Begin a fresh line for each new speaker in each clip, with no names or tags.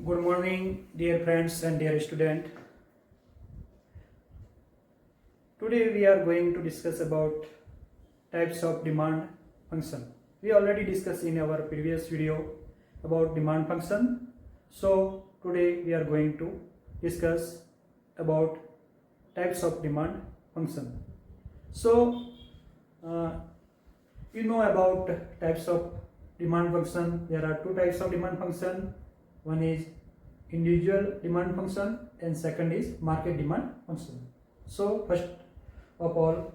Good morning, dear friends and dear student. Today we are going to discuss about types of demand function. We already discussed in our previous video about demand function. So today we are going to discuss about types of demand function. So you know about types of demand function. There are two types of demand function. One is individual demand function and second is market demand function. So first of all,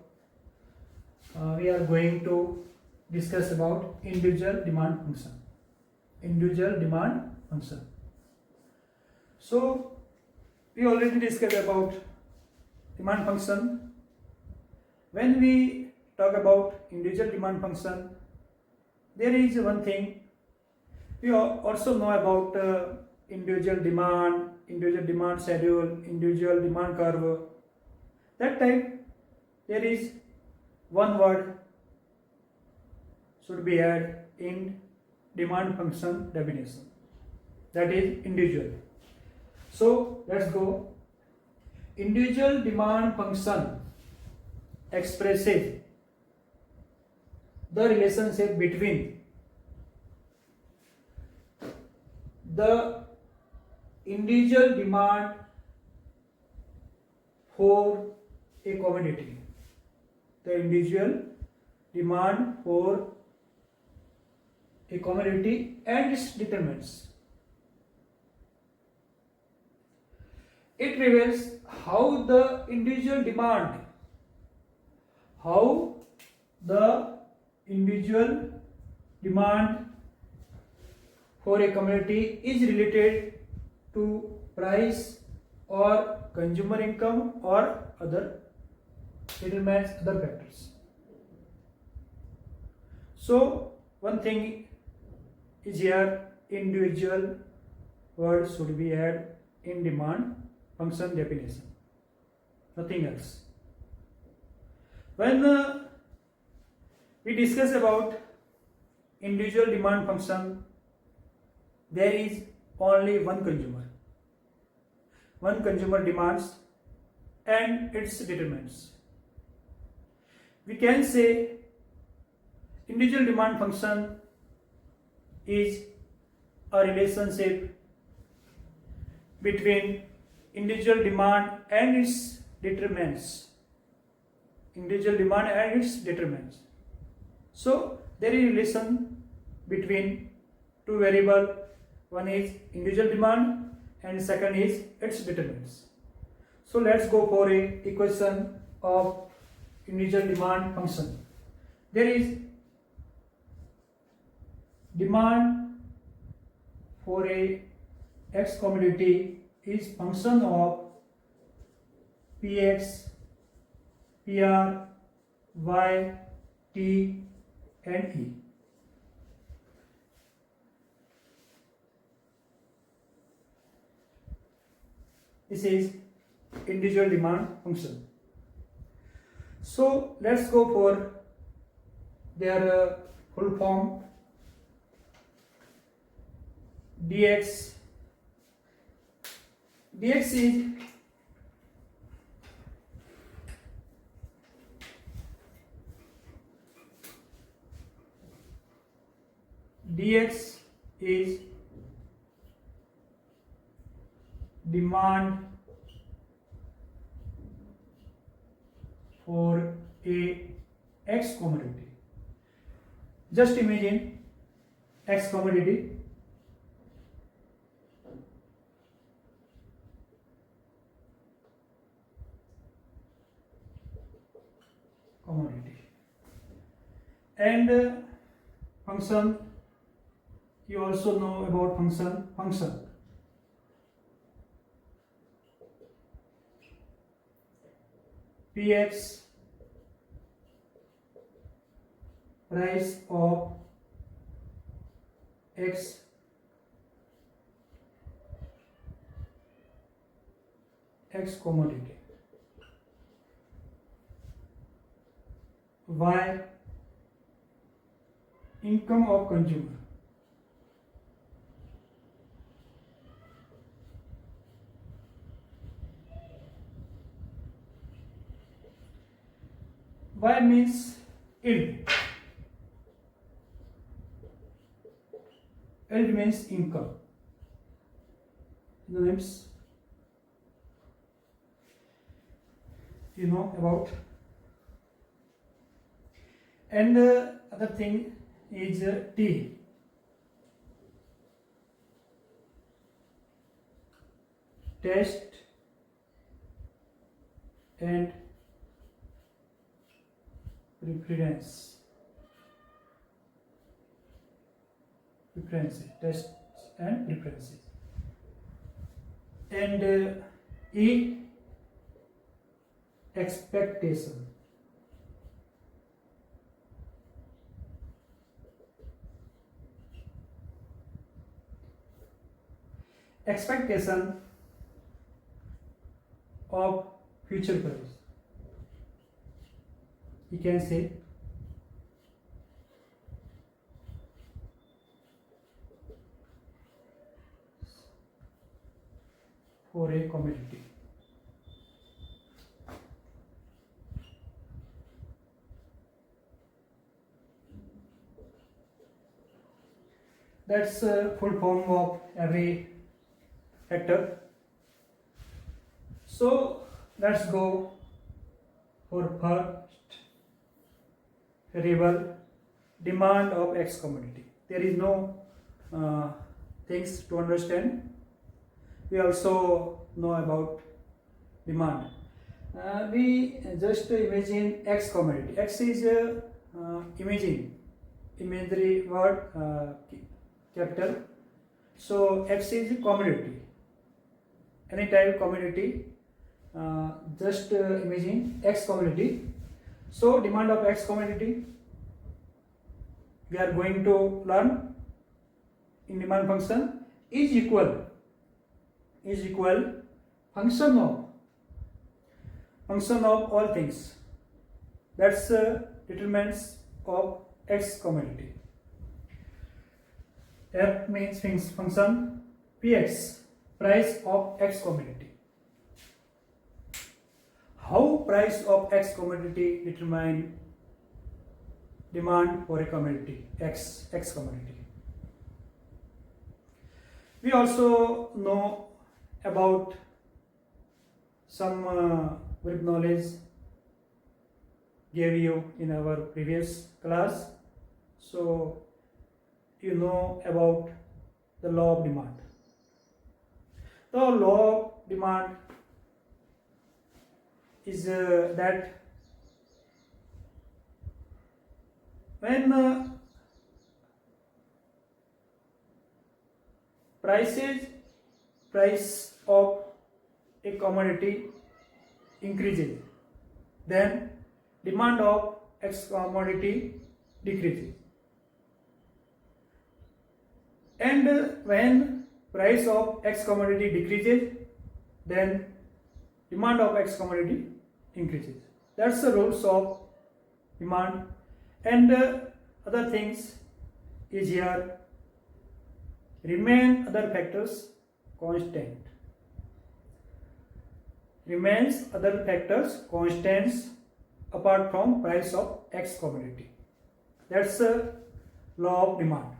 we are going to discuss about individual demand function. Individual demand function. So we already discussed about demand function. When we talk about individual demand function, there is one thing we also know about individual demand schedule, individual demand curve. That type there is one word should be added in demand function definition, that is individual. So let's go. Individual demand function expresses the relationship between the individual demand for a commodity, the individual demand for a commodity and its determinants. It reveals how the individual demand for a commodity is related to price or consumer income or other determines other factors. So one thing is here, individual word should be added in demand function definition, nothing else. When we discuss about individual demand function, there is only one consumer demands and its determinants. We can say individual demand function is a relationship between individual demand and its determinants. So there is a relation between two variables. One is individual demand and second is its determinants. So let's go for a equation of individual demand function. There is demand for a X commodity is function of Px, Pr, Y, T and E. This is individual demand function. So let's go for their full form. Dx is demand for a X commodity. Just imagine X commodity. And function, you also know about function. Px, price of X commodity. Y, income of consumer. Y means yield. Yield means income. Names you know about. And other thing is T. Test and preferences. Tests and preferences. And E. Expectation. Expectation of future price. You can say for a commodity. That's full form of every factor. So let's go for first variable, demand of X commodity. There is no things to understand. We also know about demand. We just imagine X commodity. X is imaginary word, capital. So X is commodity. Any type of commodity. Just imagine X commodity. So demand of X commodity we are going to learn in demand function is equal function of all things. That's determinants of X commodity. F means function, Px price of X commodity. How price of X commodity determine demand for a commodity X commodity. We also know about some brief knowledge gave you in our previous class. So you know about the law of demand. The law of demand is that when price of a commodity increases, then demand of X commodity decreases. And when price of X commodity decreases, then demand of X commodity increases. That's the rules of demand. And other things is here, remain other factors constant. Remains other factors constants apart from price of X commodity. That's the law of demand.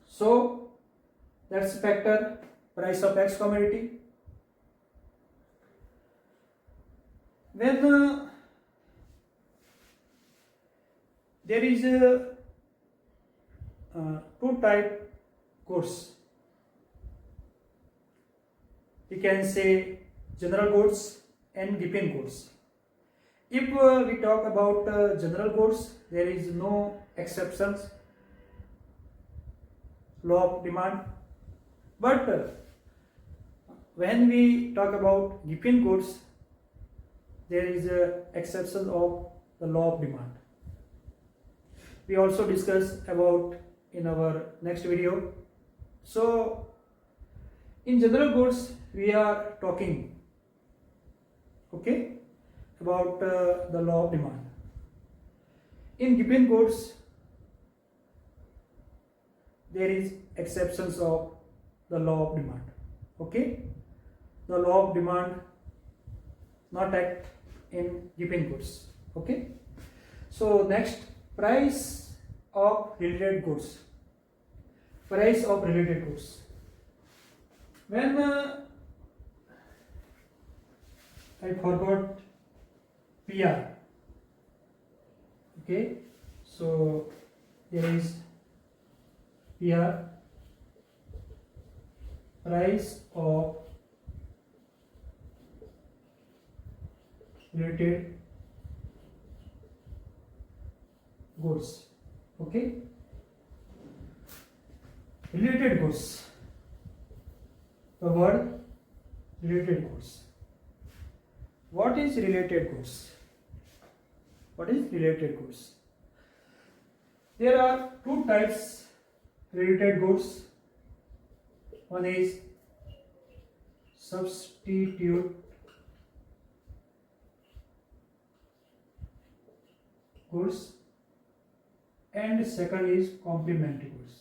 So that's factor price of X commodity. When there is a two type goods, we can say general goods and given goods. If we talk about general goods, there is no exceptions, law of demand. But when we talk about given goods, there is a exception of the law of demand. We also discuss about in our next video. So in general goods we are talking about the law of demand. In given goods there is exceptions of the law of demand. The law of demand not act in given goods. Okay. So next, price of related goods. Price of related goods. When I forgot PR. Okay. So there is PR, price of related goods. Okay. Related goods. The word related goods. What is related goods? What is related goods? There are two types related goods. One is substitute goods and second is complementary goods.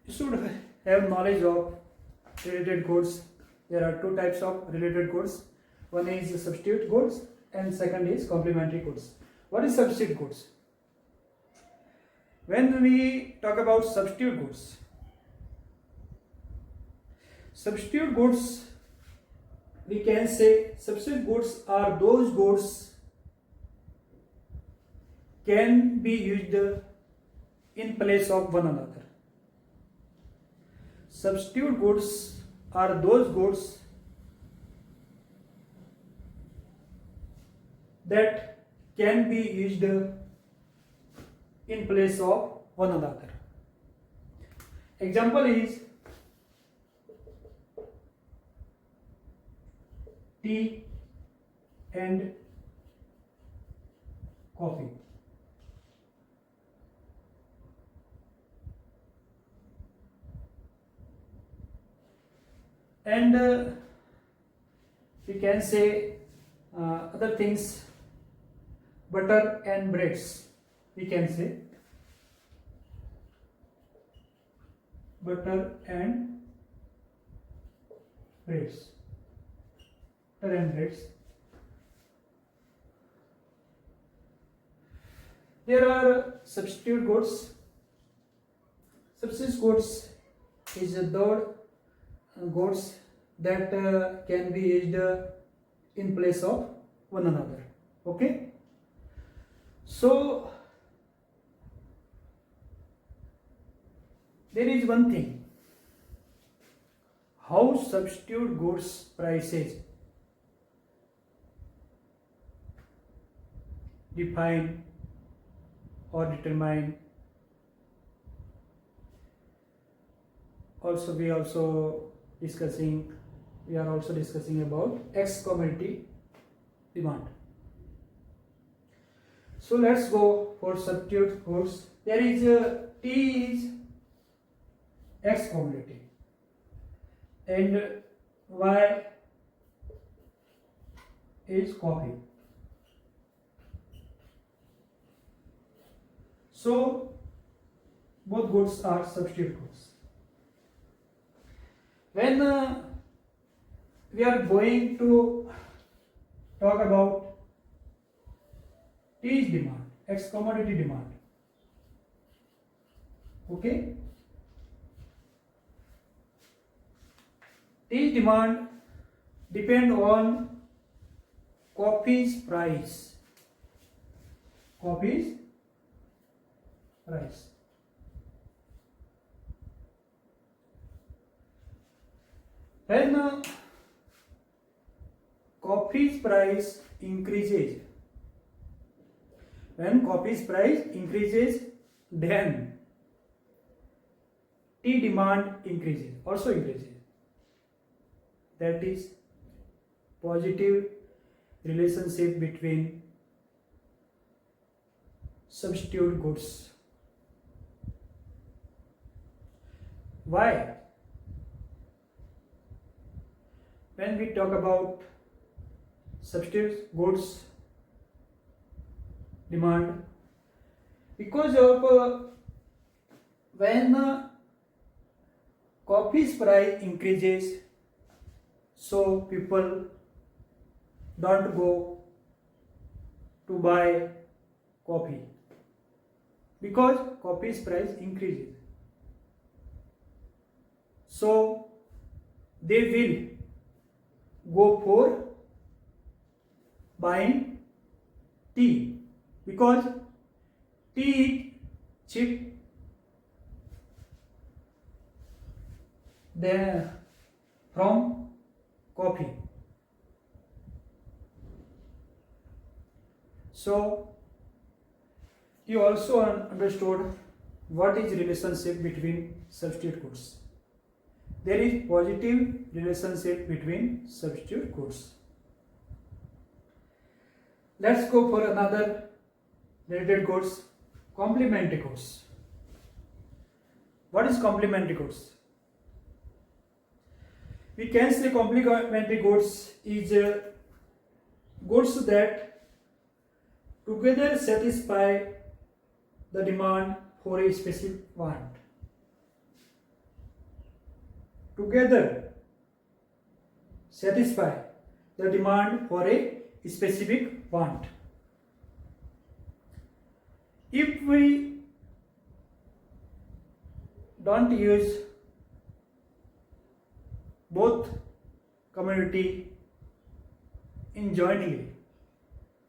You should have knowledge of related goods. There are two types of related goods. One is substitute goods and second is complementary goods. What is substitute goods? When we talk about substitute goods, we can say substitute goods are those goods can be used in place of one another. Substitute goods are those goods that can be used in place of one another. Example is tea and coffee. And we can say other things, butter and breads. We can say butter and breads. Butter and breads. There are substitute goods. Substitute goods is the goods that can be used in place of one another. Okay. So there is one thing, how substitute goods prices define or determine. Also we are also discussing about X commodity demand. So let's go for substitute goods. There is T is X commodity and Y is coffee. So both goods are substitute goods. When we are going to talk about T's demand, X commodity demand. Okay. T's demand depend on coffee's price. Coffee's price. When coffee's price increases, then tea demand also increases. That is positive relationship between substitute goods. Why? When we talk about substitute goods demand, because of when coffee's price increases, so people don't go to buy coffee because coffee's price increases. So they will go for buying tea because tea is cheap than from coffee. So you also understood what is relationship between substitute goods. There is positive relationship between substitute goods. Let's go for another related goods, complementary goods. What is complementary goods? We can say complementary goods is goods that together satisfy the demand for a specific want. Together satisfy the demand for a specific want. If we don't use both commodity in jointly,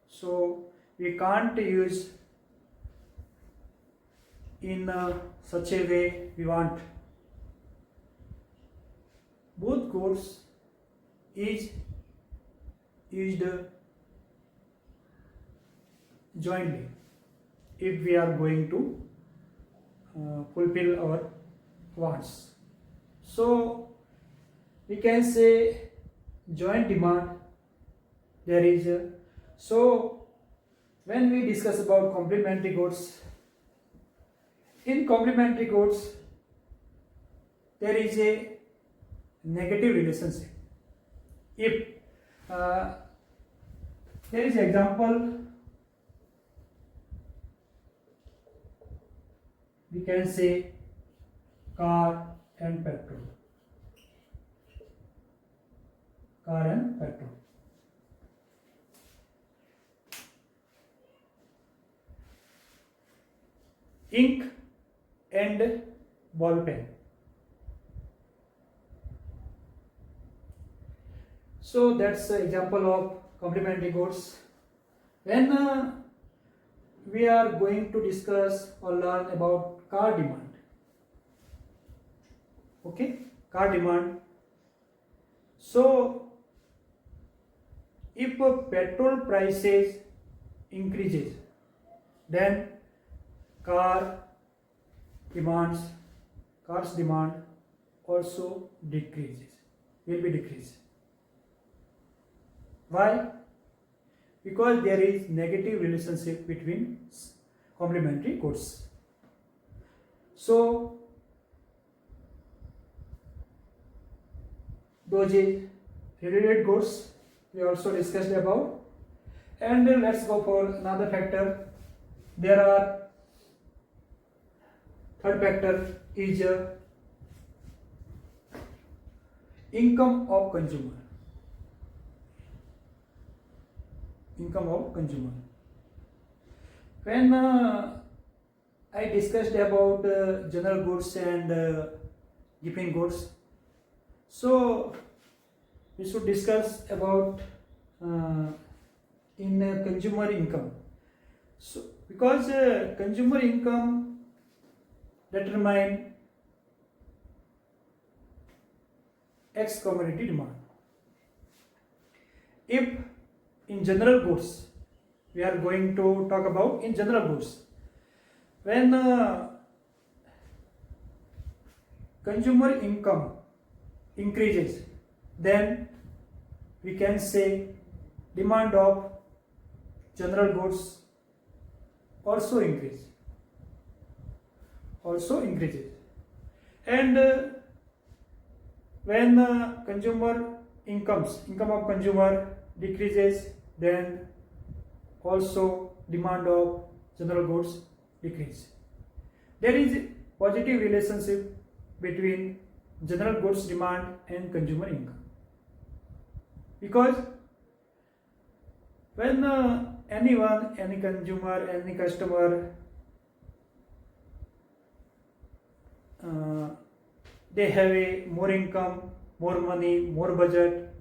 so we can't use in such a way we want. Both goods is used jointly if we are going to fulfill our wants. So we can say joint demand there is so when we discuss about complementary goods, in complementary goods there is a negative relationship. If there is example, we can say car and petrol. Car and petrol. Ink and ball pen. So that's an example of complementary goods. When we are going to discuss or learn about car demand. Okay, car demand. So if petrol prices increases, then cars demand also will be decreased. Why? Because there is negative relationship between complementary goods. So those related goods we also discussed about, and let's go for another factor. There are third factor is income of consumer. Income of consumer. When I discussed about general goods and gifting goods, so we should discuss about in consumer income. So because consumer income determine X commodity demand. If in general goods, we are going to talk about in general goods. When consumer income increases, then we can say demand of general goods also increases. And when income of consumer decreases, then also demand of general goods decrease. There is a positive relationship between general goods demand and consumer income. Because when anyone, any consumer, any customer, they have a more income, more money, more budget,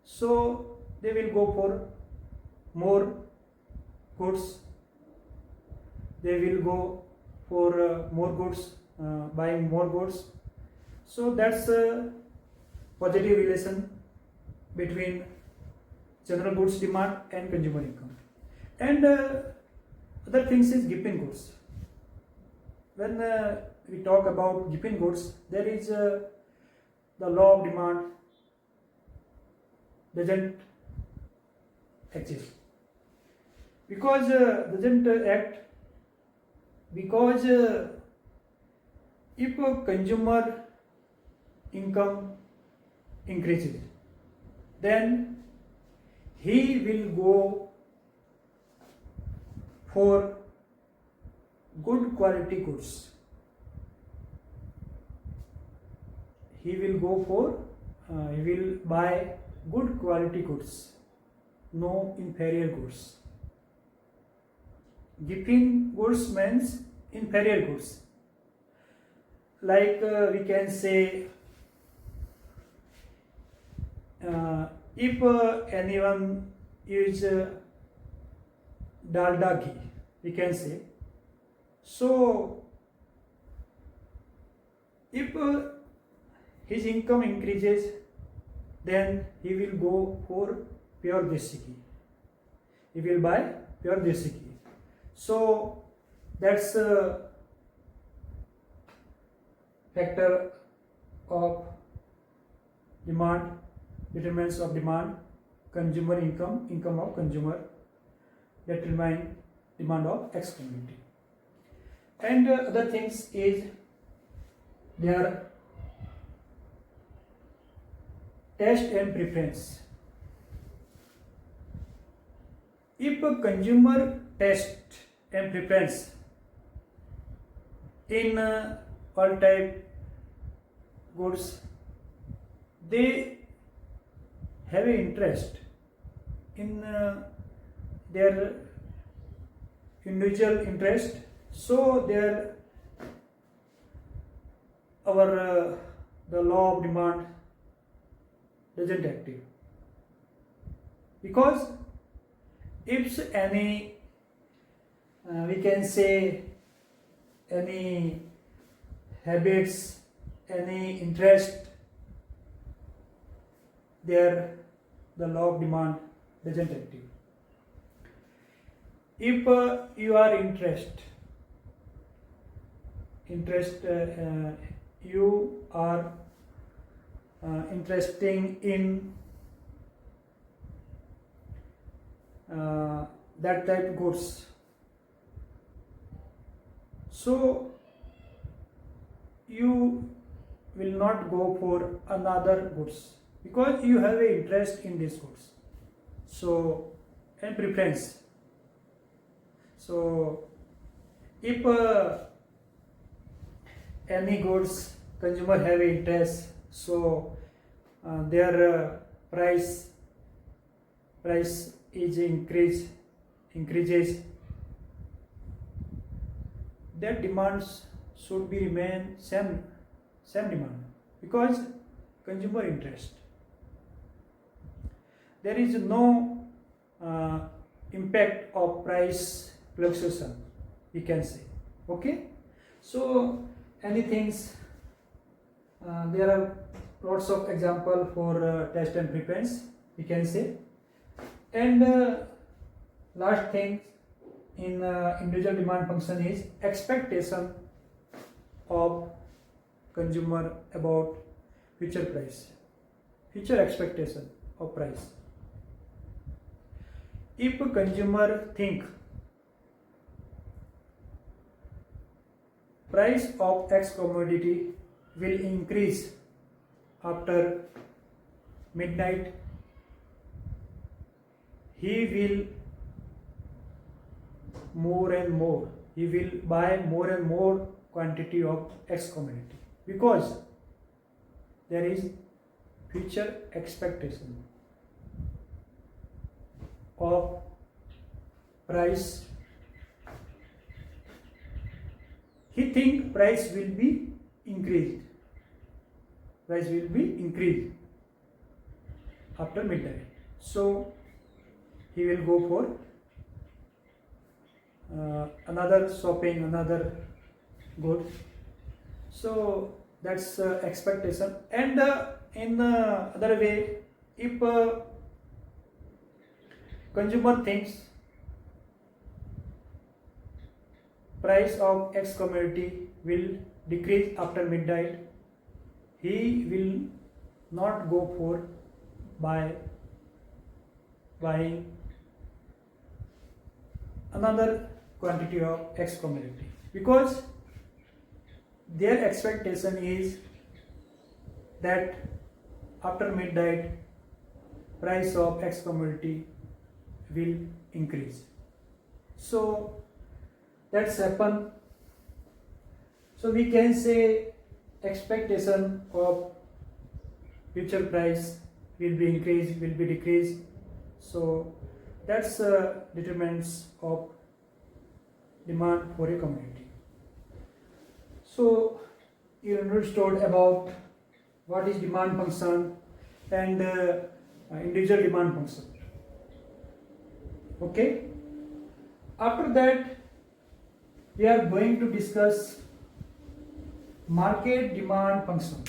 so they will go for more goods. They will go for more goods, buying more goods. So that's a positive relation between general goods demand and consumer income. And other things is gifting goods. When we talk about gifting goods, there is the law of demand doesn't exist, because doesn't act, because if a consumer income increases, then he will go for good quality goods. He will go for, he will buy good quality goods, no inferior goods. Gifting goods means inferior goods. Like we can say, if anyone use dalda ghee, we can say. So, if his income increases, then he will go for pure desi ghee. He will buy pure desi ghee. So, that's a factor of demand, determinants of demand, consumer income, income of consumer, determine demand of X commodity. And other things is their taste and preference. If a consumer taste and preference in all type goods, they have an interest in their individual interest, so their our the law of demand doesn't active, because if any we can say any habits, any interest, there the law of demand doesn't active. If you are you are interesting in that type of goods, so you will not go for another goods, because you have an interest in these goods. So, and preference. So, if any goods consumer have an interest, so their price is increases, that demands should be remain same demand, because consumer interest. There is no impact of price fluctuation, we can say. Okay, so anything, there are lots of example for taste and preference, we can say. And last thing in individual demand function is expectation of consumer about future price, future expectation of price. If a consumer think price of X commodity will increase after midnight, he will more and more, he will buy more and more quantity of X commodity, because there is future expectation of price. He think price will be increased. Price will be increased after midnight. So he will go for another shopping, another good. So that's expectation. And in other way, if consumer thinks price of X commodity will decrease after midnight, he will not go for buying another quantity of X commodity, because their expectation is that after midnight price of X commodity will increase. So that's happen. So we can say expectation of future price will be increased, will be decreased. So that's determines of demand for a commodity. So you understood about what is demand function and individual demand function. Okay. After that, we are going to discuss market demand function.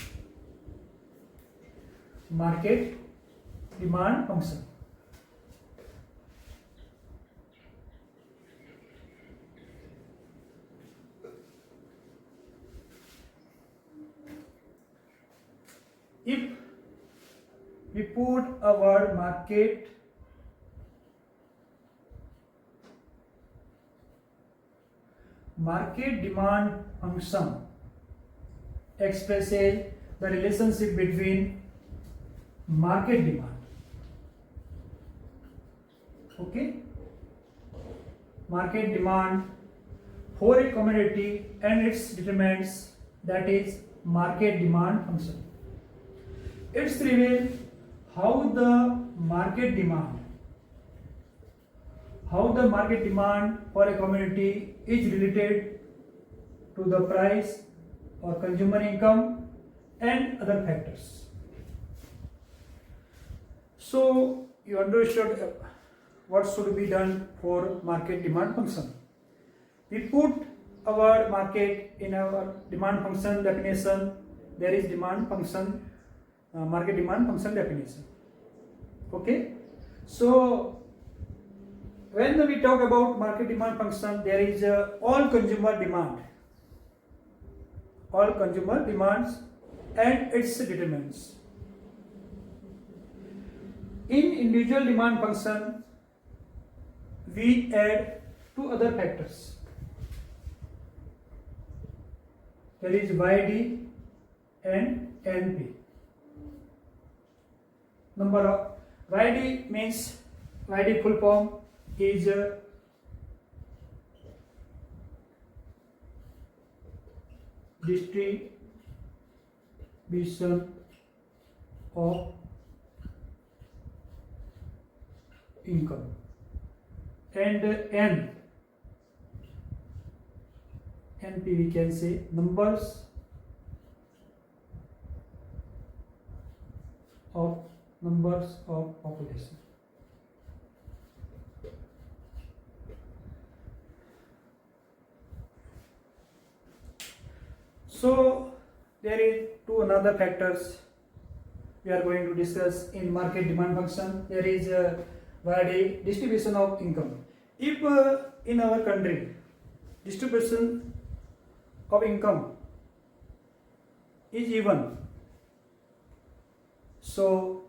Market demand function. If we put our market demand function expresses the relationship between market demand, okay, market demand for a commodity and its determinants, that is market demand function. It's reveal how the market demand for a commodity is related to the price or consumer income and other factors. So you understood what should be done for market demand function. We put our market in our demand function definition. There is demand function, market demand function definition. Okay. So when we talk about market demand function, there is all consumer demands and its determinants. In individual demand function, we add two other factors. There is YD and NP. Number of YD means, YD full form is distribution of income, and NP we can say numbers of population. So there is two another factors we are going to discuss in market demand function. There is YD, distribution of income. If in our country distribution of income is even, so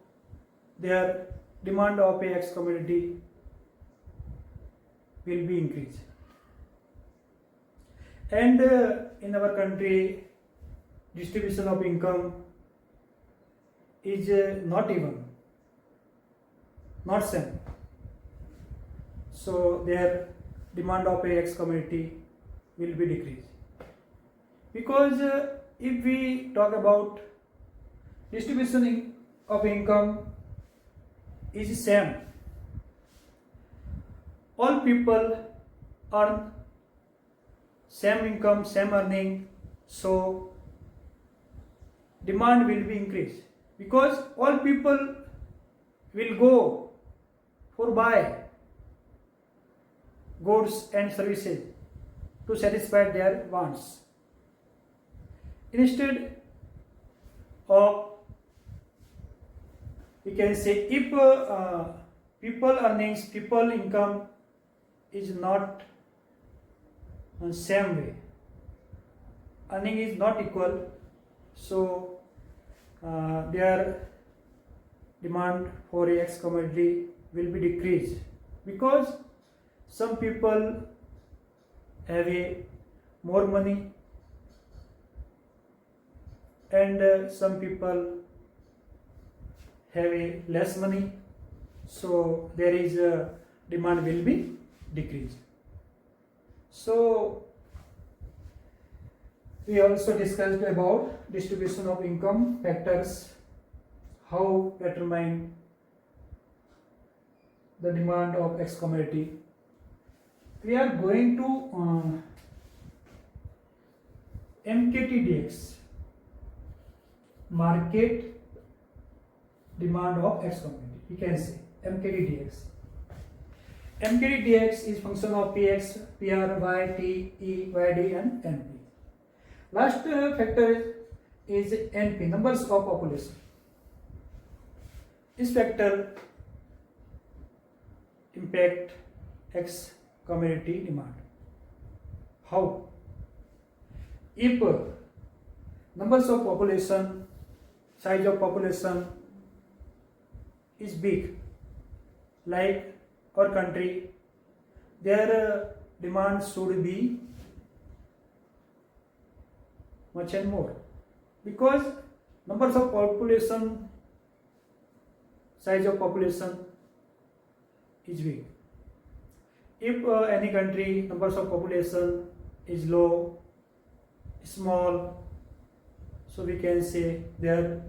their demand of a X commodity will be increased. And in our country distribution of income is not even, not same, so their demand of a X commodity will be decreased. Because if we talk about distribution of income is same. All people earn same income, same earning, so demand will be increased because all people will go for buy goods and services to satisfy their wants. Instead of, we can say, if people income is not same way, earning is not equal, so their demand for X commodity will be decreased because some people have a more money and some people have a less money, so there is a demand will be decreased. So we also discussed about distribution of income factors, how determine the demand of X commodity. We are going to MKTDX, market demand of X commodity. We can say MKTDX. MKTDX is function of PX, PR, Y, T, E, YD and NP. Last factor is NP, numbers of population. This factor impact X commodity demand. How? If numbers of population, size of population is big, like our country, their demand should be much and more because numbers of population, size of population is big. If any country numbers of population is low, small, so we can say their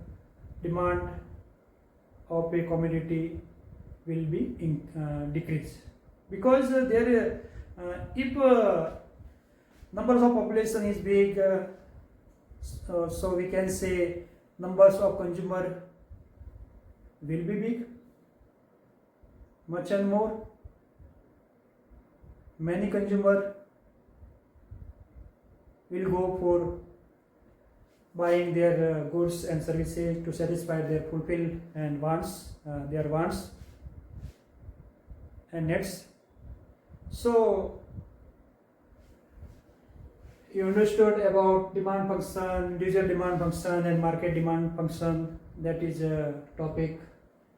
demand of a commodity will be decreased because if numbers of population is big, so we can say numbers of consumer will be big, much and more. Many consumer will go for buying their goods and services to satisfy their fulfill and wants, their wants and needs. So you understood about demand function, individual demand function and market demand function. That is a topic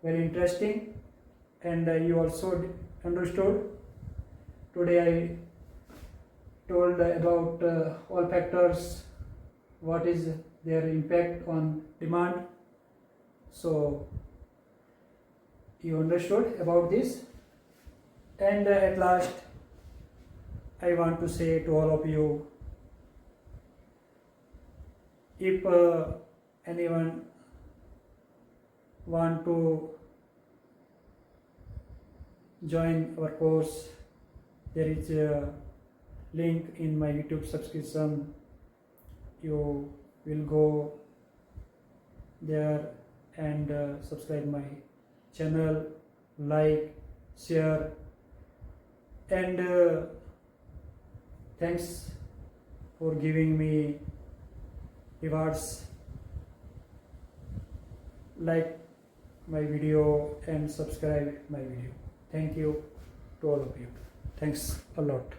very interesting, and you also understood. Today I told about all factors, what is their impact on demand. So you understood about this, and at last I want to say to all of you, if anyone want to join our course, there is a link in my YouTube subscription. You will go there and subscribe my channel, like, share, and thanks for giving me rewards. Like my video and subscribe my video. Thank you to all of you. Thanks a lot.